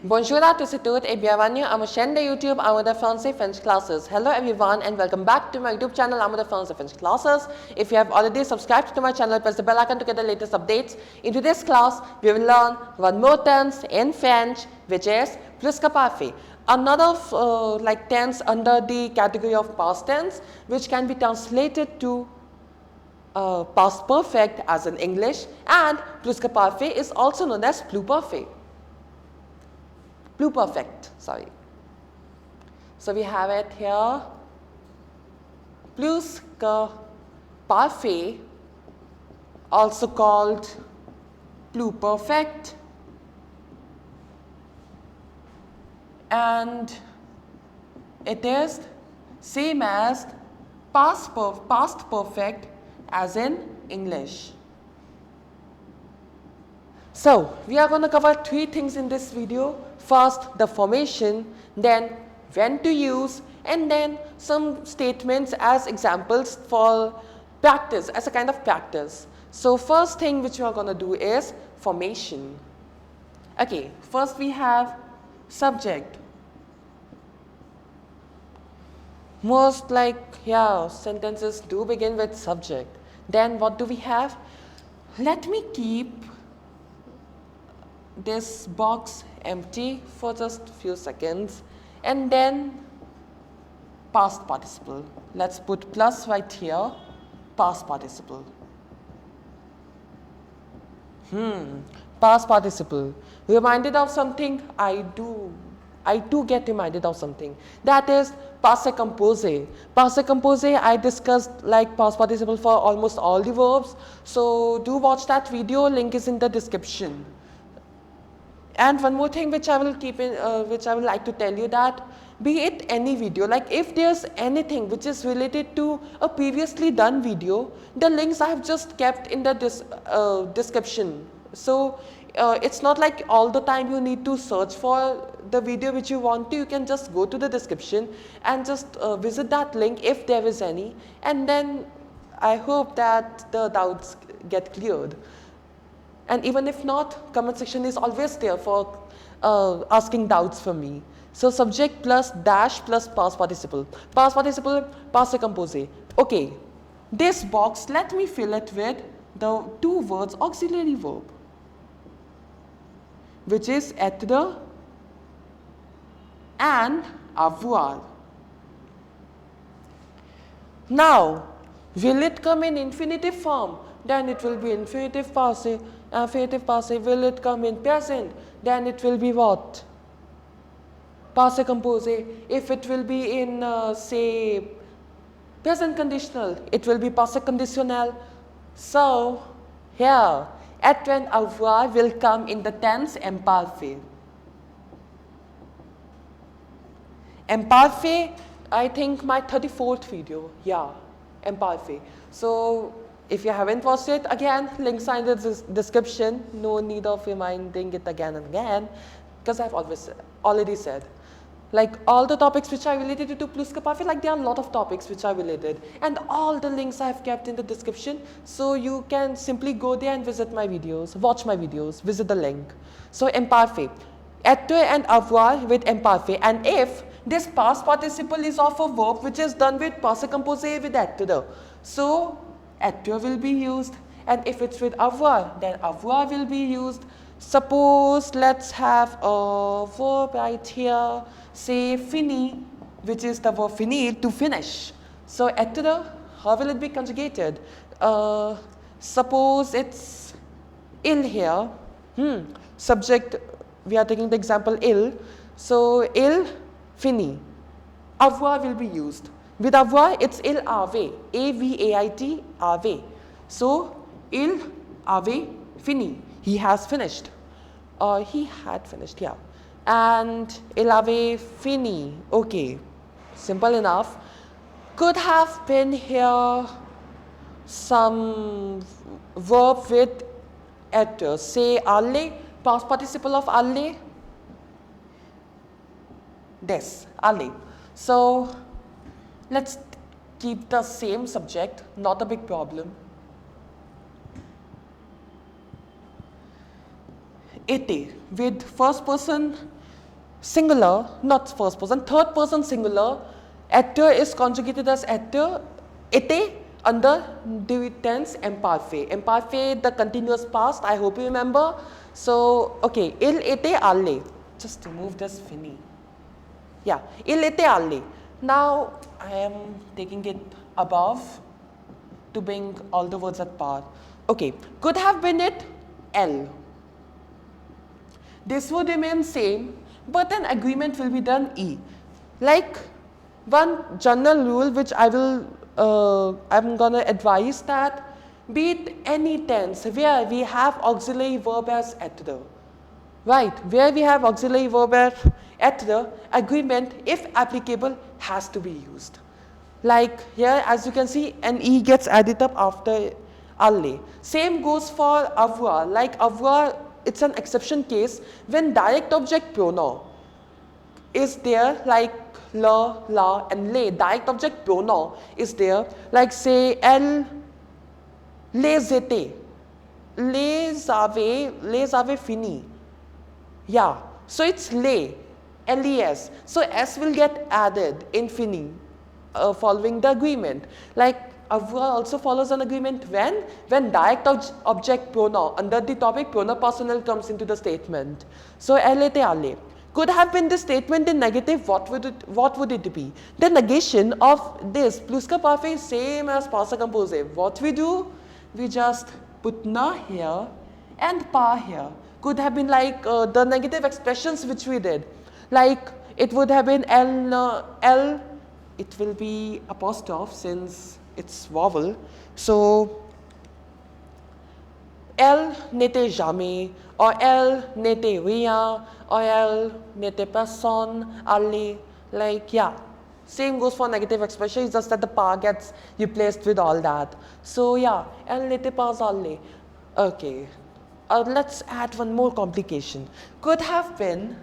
Bonjour à tous et toutes et bienvenue à ma chaîne de YouTube amourdefrancais French Classes. Hello everyone and welcome back to my YouTube channel amourdefrancais French Classes. If you have already subscribed to my channel, press the bell icon to get the latest updates. In today's class, we will learn one more tense in French, which is plus que parfait. Another tense under the category of past tense, which can be translated to past perfect as in English, and plus que parfait is also known as pluperfect. Pluperfect, sorry. So we have it here, plus que parfait, also called pluperfect, and it is same as past perfect as in English. So we are going to cover three things in this video. First, the formation, then when to use, and then some statements as examples for practice, as a kind of practice. So first thing which we are going to do is formation. Okay, first we have subject. Most sentences do begin with subject. Then what do we have? Let me keep this box empty for just a few seconds, and then past participle. Let's put plus right here, past participle. Past participle. Reminded of something? I do get reminded of something. That is passé composé. Passé composé, I discussed like past participle for almost all the verbs. So do watch that video, link is in the description. And one more thing which I will keep in, which I would like to tell you, that be it any video, like if there's anything which is related to a previously done video, the links I have just kept in the description. So it's not like all the time you need to search for the video which you want to. You can just go to the description and just visit that link if there is any, and then I hope that the doubts get cleared. And even if not, comment section is always there for asking doubts from me. So subject plus dash plus past participle. Past participle, passé composé. Okay, this box, let me fill it with the two words auxiliary verb, which is être and avoir. Now, will it come in infinitive form? Then it will be infinitive passé. Infinitive passé. Will it come in present? Then it will be what? Passé composé. If it will be in say present conditional, it will be passé conditionnel. So here être and avoir will come in the tense imparfait. Imparfait, I think my 34th video. Yeah, imparfait. So if you haven't watched it, again, links are in the description. No need of reminding it again and again, because I've already said. Like all the topics which are related to plus que parfait, like there are a lot of topics which are related, and all the links I have kept in the description, so you can simply go there and visit my videos, watch my videos, visit the link. So imparfait, être and avoir with imparfait, and if this past participle is of a verb which is done with passé composé with être, so être will be used, and if it's with avoir, then avoir will be used. Suppose let's have a verb right here, say fini, which is the verb finir, to finish. So être, how will it be conjugated? Suppose it's il here. Subject, we are taking the example il. So il fini. Avoir will be used. With avoir, it's il avait, A-V-A-I-T, avait. So, il avait fini. He has finished. He had finished, yeah. And il avait fini. Okay, simple enough. Could have been here some verb with être. Say aller, past participle of aller. This, aller. So, let's keep the same subject, not a big problem. été with first person singular, not first person, third person singular, être is conjugated as être, était under the tense imparfait. Imparfait, the continuous past, I hope you remember. So, okay, il était allé. Just remove this fini. Yeah, il était allé. Now, I am taking it above to bring all the words at par. Okay, could have been it L. This would remain same, but an agreement will be done E. Like one general rule which I'm gonna advise that be it any tense where we have auxiliary verb as être. Right, where we have auxiliary verb as être, agreement, if applicable, has to be used. Like here, as you can see, an E gets added up after aller. Same goes for avoir. Like avoir, it's an exception case when direct object pronoun is there, like le, la, and les. Direct object pronoun is there, like say elle, les étaient, les avaient fini. Yeah, so it's les, les. So s will get added in fini following the agreement. Like avoir also follows an agreement when direct object pronoun under the topic pronoun personnel comes into the statement. So elle était allée. Could have been the statement in negative, what would it be? The negation of this pluscuparfait is same as passé composé. What we do? We just put na here and pa here. Could have been like the negative expressions which we did. Like it would have been L, it will be apostrophe since it's vowel. So elle n'était jamais, or elle n'était rien, or elle n'était personne, allez, like yeah. Same goes for negative expression, it's just that the pa gets replaced with all that. So yeah, elle n'était pas allée. Okay, let's add one more complication. Could have been,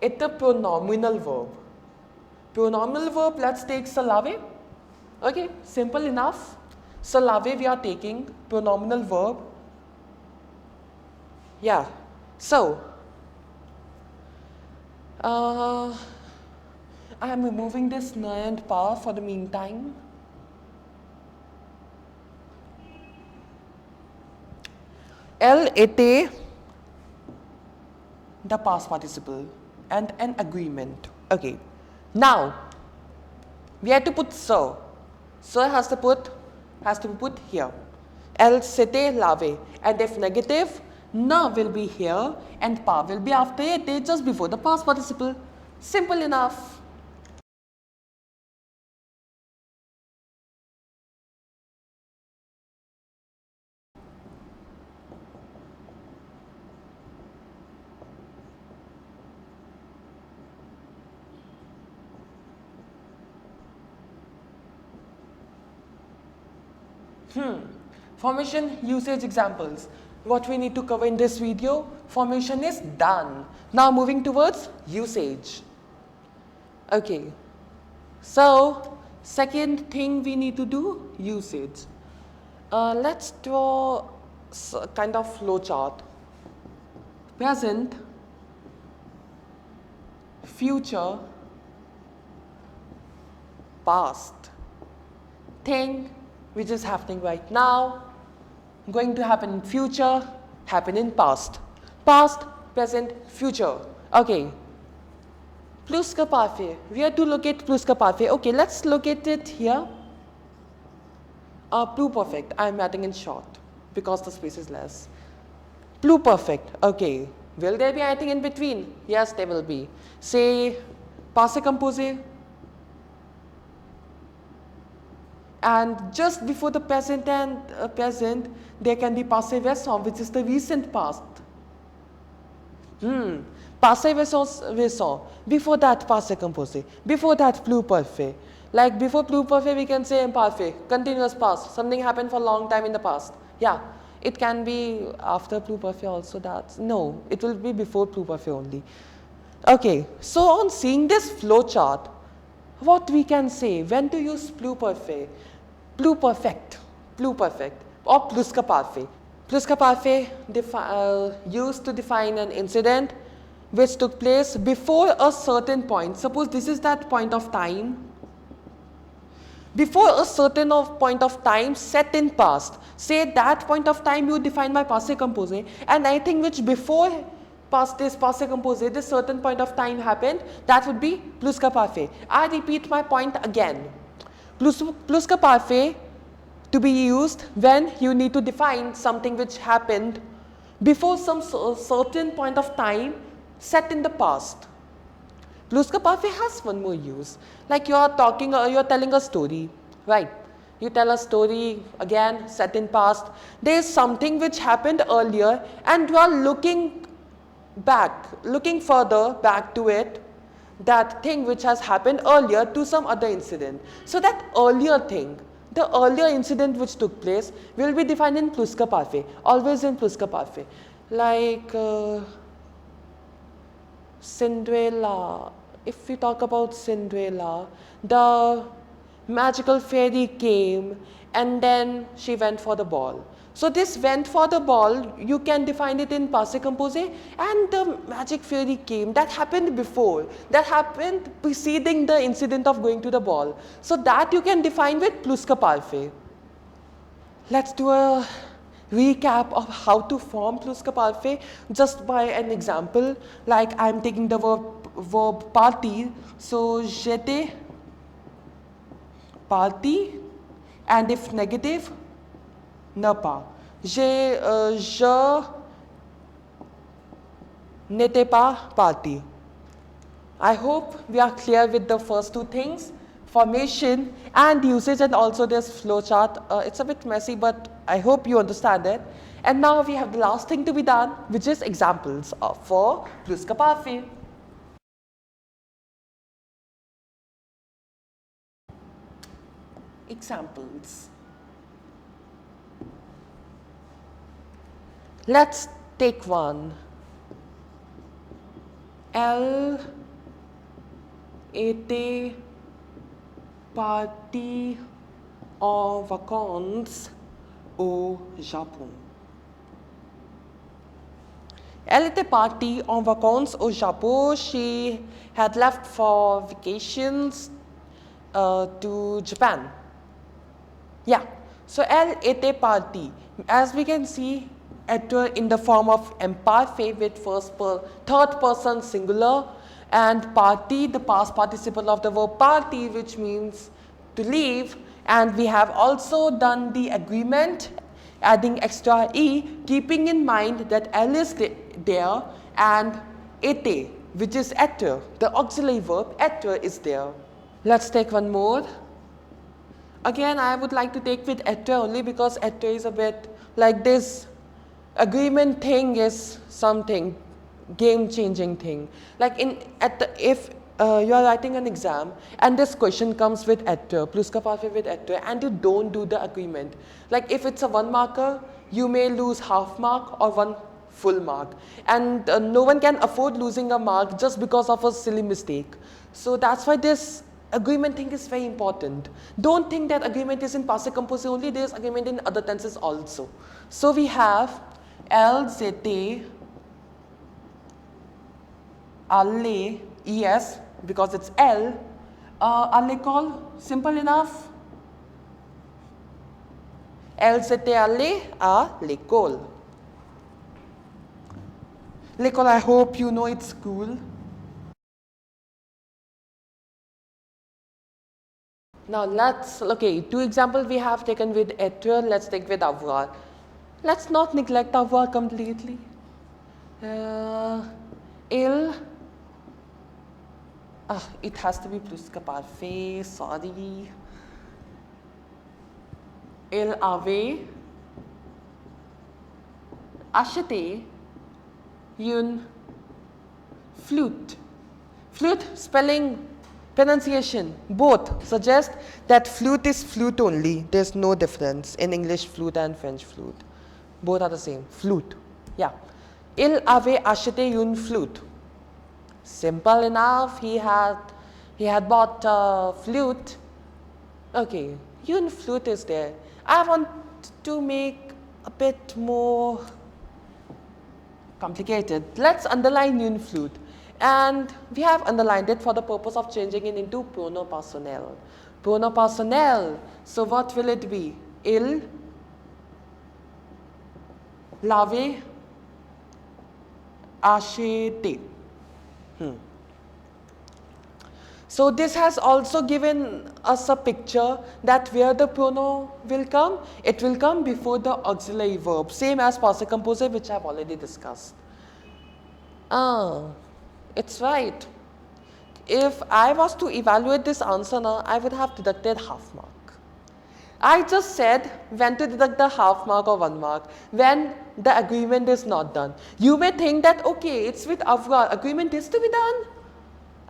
it's a pronominal verb. Pronominal verb, let's take se laver. Okay, simple enough. Se laver, we are taking pronominal verb. Yeah, so I am removing this na and pa for the meantime. Elle était the past participle and an agreement. Okay, now we have to put so. So has to be put here. Elle s'était lavé, and if negative, na will be here and pa will be after it, just before the past participle. Simple enough. Formation usage examples. What we need to cover in this video, formation is done. Now moving towards usage. Okay, so second thing we need to do, usage. Let's draw a kind of flow chart. Present, future, past. Thing which is happening right now, going to happen in future, happen in past. Past, present, future. Okay. Pluscuparfait. We have to locate pluscuparfait. Okay, let's locate it here. Pluperfect. I'm adding in short because the space is less. Pluperfect. Okay. Will there be anything in between? Yes, there will be. Say, passé composé. And just before the present and present, there can be passé récent, which is the recent past. Passé récent. Before that, passé composé. Before that, pluperfait. Like before pluperfait, we can say imparfait, continuous past. Something happened for a long time in the past. Yeah, it can be after pluperfait also. No, it will be before pluperfait only. Okay, so on seeing this flow chart, what we can say when to use pluperfait, pluperfect, or pluscuparfait. Pluscuparfait used to define an incident, which took place before a certain point. Suppose this is that point of time. Before a certain point of time set in past. Say that point of time you define by passé composé, and anything which before this passé composé, this certain point of time happened, that would be plus ka parfait. I repeat my point again. Plus ka parfait to be used when you need to define something which happened before some certain point of time set in the past. Plus ka parfait has one more use. Like you're telling a story, right? You tell a story again set in past. There is something which happened earlier and you are looking further back to it, that thing which has happened earlier to some other incident. So that earlier thing, the earlier incident which took place will be defined in plus ka parfait, always in plus ka parfait. Like Cinderella. If we talk about Cinderella, the magical fairy came and then she went for the ball. So this went for the ball, you can define it in passé composé, and the magic fairy came. That happened before. That happened preceding the incident of going to the ball. So that you can define with plus ka parfait. Let's do a recap of how to form plus ka parfait just by an example. Like I'm taking the verb partir. So j'étais parti, and if negative, ne pas. Je n'étais pas parti. I hope we are clear with the first two things, formation and usage, and also this flowchart. It's a bit messy, but I hope you understand it. And now we have the last thing to be done, which is examples for plus ka parfait. Examples. Let's take one. Elle était partie en vacances au Japon. Elle était partie en vacances au Japon. She had left for vacations to Japan. Yeah, so elle était partie. As we can see, être in the form of imperfait with third person singular, and partie, the past participle of the verb party, which means to leave. And we have also done the agreement, adding extra e, keeping in mind that elle is there and était, which is être, the auxiliary verb être is there. Let's take one more. Again, I would like to take with être only because être is a bit like this. Agreement thing is something game-changing thing. Like if you are writing an exam and this question comes with être, plus ka parfait with être, and you don't do the agreement. Like if it's a 1 marker, you may lose half mark or 1 full mark, and no one can afford losing a mark just because of a silly mistake. So that's why this agreement thing is very important. Don't think that agreement is in passé composé only, there is agreement in other tenses also. So we have elles étaient allées, es, because it's L, à l'école, simple enough. Elles étaient allées à l'école. L'école, I hope you know it's school. Now okay, 2 examples we have taken with être, let's take with avoir. Let's not neglect avoir completely. It has to be plus ka parfait, sorry. Il avait acheté une flute. Flute, spelling, pronunciation, both suggest that flute is flute only. There's no difference in English flute and French flute. Both are the same. Flute. Yeah. Il avait acheté une flute. Simple enough. He had bought a flute. Okay. Une flute is there. I want to make a bit more complicated. Let's underline une flute. And we have underlined it for the purpose of changing it into pronom personnel. Pronom personnel. So what will it be? Il l'avait acheté. So this has also given us a picture that where the pronoun will come, it will come before the auxiliary verb, same as passé composé, which I have already discussed. It's right. If I was to evaluate this answer now, I would have deducted half mark. I just said when to deduct the half mark or 1 mark, when the agreement is not done. You may think that, okay, it's with avoir, agreement is to be done.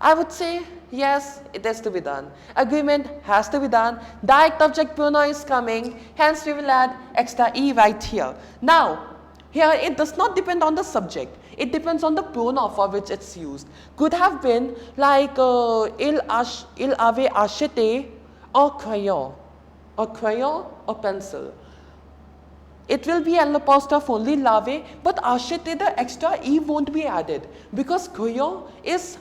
I would say, yes, it is to be done. Agreement has to be done. Direct object pronoun is coming, hence we will add extra e right here. Now, here it does not depend on the subject. It depends on the pronoun for which it's used. Could have been like il avait acheté un crayon or pencil. It will be an apostrophe only, l'avait, but acheté, the extra e won't be added because crayon is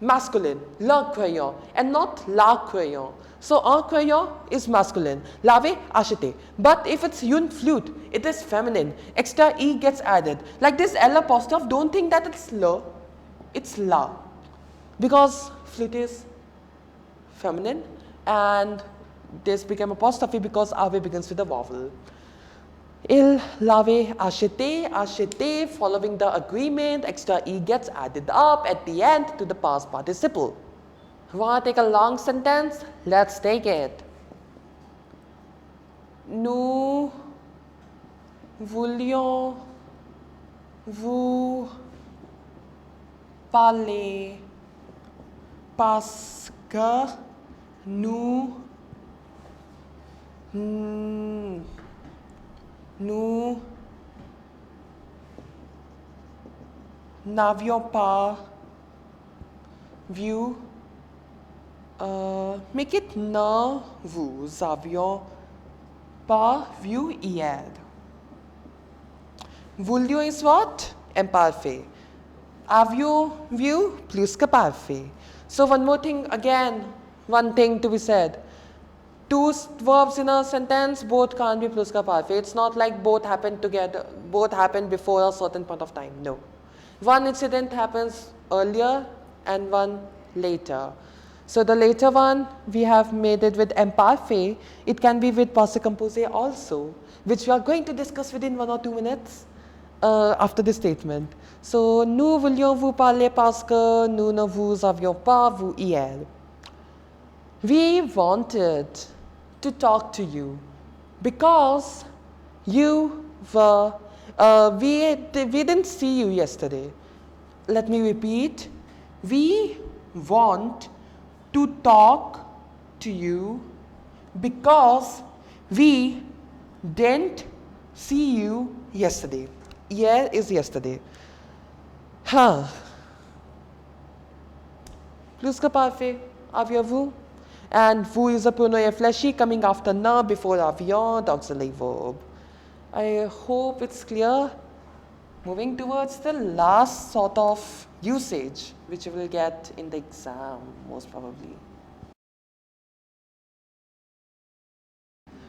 masculine, le crayon, and not la crayon. So un crayon is masculine, l'avait acheté. But if it's une flute, it is feminine. Extra e gets added. Like this L apostrophe, don't think that it's le, it's la. Because flute is feminine and this became apostrophe because ave begins with a vowel. Il l'avait acheté, following the agreement, extra e gets added up at the end to the past participle. Want to take a long sentence? Let's take it. Nous voulions vous parler parce que nous n'avions pas vu, make it ne vous avions pas vu hier. Voulions is what? Imparfait. Avions vu plus que parfait. So one more thing again, one thing to be said. Two verbs in a sentence, both can't be plus ka parfait. It's not like both happen together, both happen before a certain point of time. No. One incident happens earlier and one later. So the later one, we have made it with imparfait. It can be with passé composé also, which we are going to discuss within 1 or 2 minutes after this statement. So, nous voulions vous parler parce que nous ne vous avions pas vu hier. We wanted to talk to you because you were, we didn't see you yesterday. Let me repeat. We want to talk to you because we didn't see you yesterday. Hier is yesterday. Plus que parfait, aviez-vous? And vous is a pronoun infléchi coming after na before avion, the auxiliary verb. I hope it's clear. Moving towards the last sort of usage, which you will get in the exam, most probably.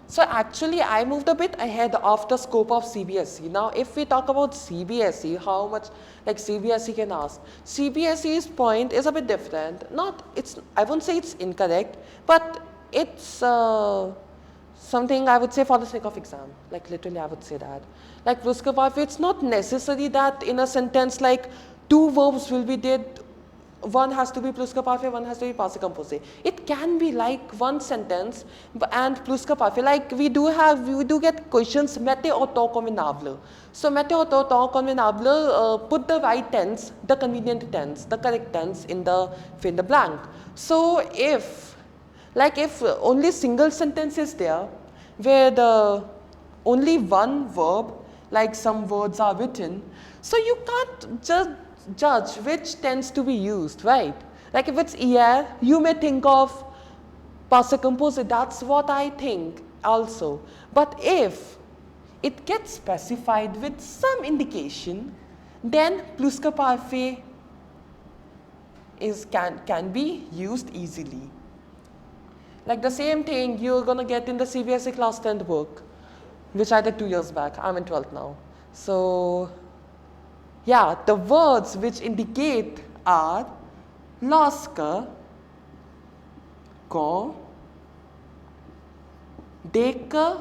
So actually, I moved a bit ahead of the scope of CBSE. Now, if we talk about CBSE, how much like CBSE can ask? CBSE's point is a bit different. I won't say it's incorrect, but it's something I would say for the sake of exam. Like literally, I would say that. Like plus que parfait, it's not necessary that in a sentence like 2 verbs will be did. One has to be plus que parfait, one has to be passé composé. It can be like one sentence and plus que parfait. Like we do get questions mette or temps convenable. So mette or temps convenable, put the right tense, the convenient tense, the correct tense in the fill in the blank. So if only single sentence is there where the only one verb, like some words are written, so you can't just judge which tends to be used, right? Like if it's hier, you may think of passé composé. That's what I think also. But if it gets specified with some indication, then pluscuparfait can be used easily. Like the same thing you're gonna get in the CBSE class 10th book, which I did 2 years back. I'm in 12th now. So yeah, the words which indicate are lorsque, quand, dès que,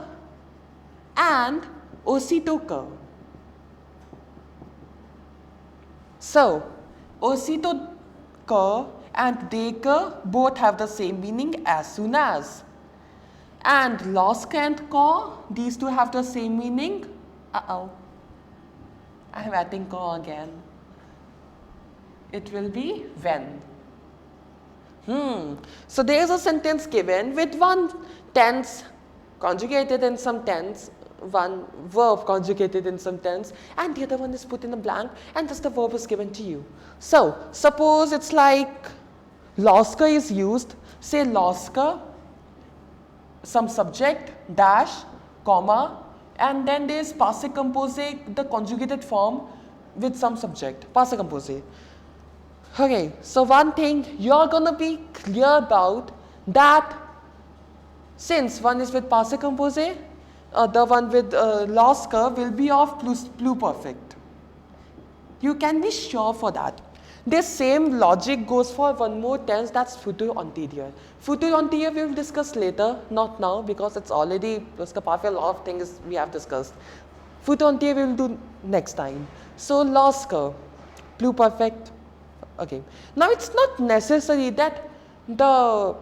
and aussitôt que. So, aussitôt que and dès que both have the same meaning, as soon as. And lorsque and quand, these two have the same meaning. I'm adding quand again. It will be when. So there is a sentence given with one tense conjugated in some tense, one verb conjugated in some tense, and the other one is put in a blank, and thus the verb is given to you. So suppose it's like lorsque is used, say lorsque, some subject, dash, comma, and then there is passé composé, the conjugated form with some subject, passé composé. Okay, so one thing you're gonna be clear about that since one is with passé composé, the one with lorsque will be of pluperfect. You can be sure for that. This same logic goes for one more tense, that's futur antérieur. Futur antérieur we will discuss later, not now because it's already a lot of things we have discussed. Futur antérieur we will do next time. So lorsque, pluperfect. Okay. Now it's not necessary that the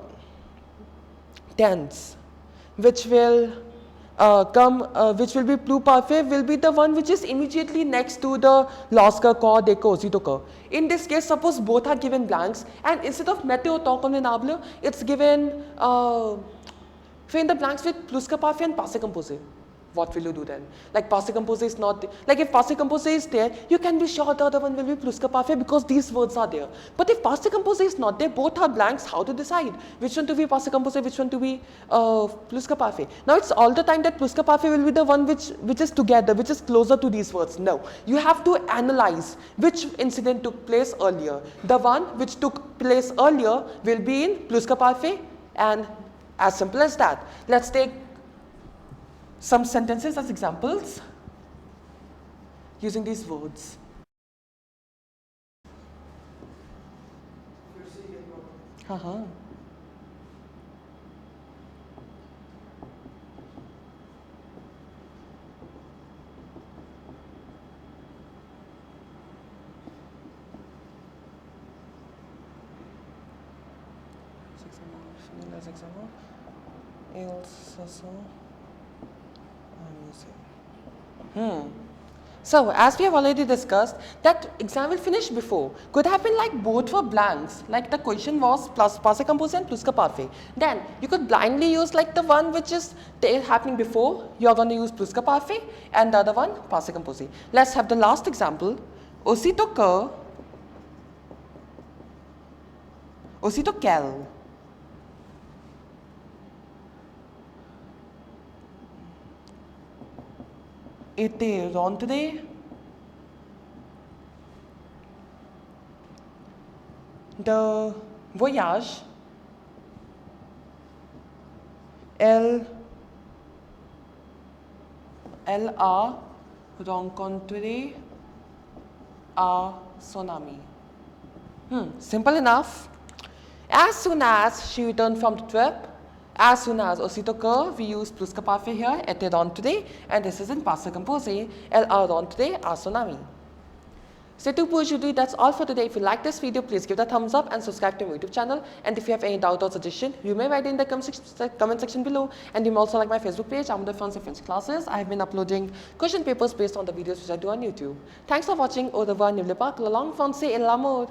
tense which will which will be pluperfect will be the one which is immediately next to the lorsque, quand, dès que, aussitôt que. In this case, suppose both are given blanks, and instead of mette au temps convenable, it's given fill in the blanks with pluscuparfait and passé composé. What will you do then? Like passé composé is not, like if passé composé is there, you can be sure the other one will be pluscuparfait because these words are there. But if passé composé is not there, both are blanks, how to decide? Which one to be passé composé, which one to be pluscuparfait? Now it's all the time that pluscuparfait will be the one which is together, which is closer to these words. No, you have to analyze which incident took place earlier. The one which took place earlier will be in pluscuparfait, and as simple as that. Let's take some sentences as examples using these words. So as we have already discussed, that exam will finish before. Could have been like both were blanks, like the question was plus passé composé and pluscuparfait. Then you could blindly use like the one which is happening before, you are going to use pluscuparfait, and the other one passé composé. Let's have the last example. Aussitôt que, aussitôt qu'elle. Était rentrée de voyage, elle a rencontré à son ami. Simple enough. As soon as she returned from the trip, as soon as, aussitôt que, we use pluscuparfait here, était rentré, and this is in passé composé, elle a rentré à son ami. C'est tout pour aujourd'hui. That's all for today. If you like this video, please give it a thumbs up and subscribe to my YouTube channel. And if you have any doubt or suggestion, you may write in the comment section below. And you may also like my Facebook page, Amourdefrancais French classes. I have been uploading question papers based on the videos which I do on YouTube. Thanks for watching. Au revoir, n'oubliez pas que la langue française est l'amour.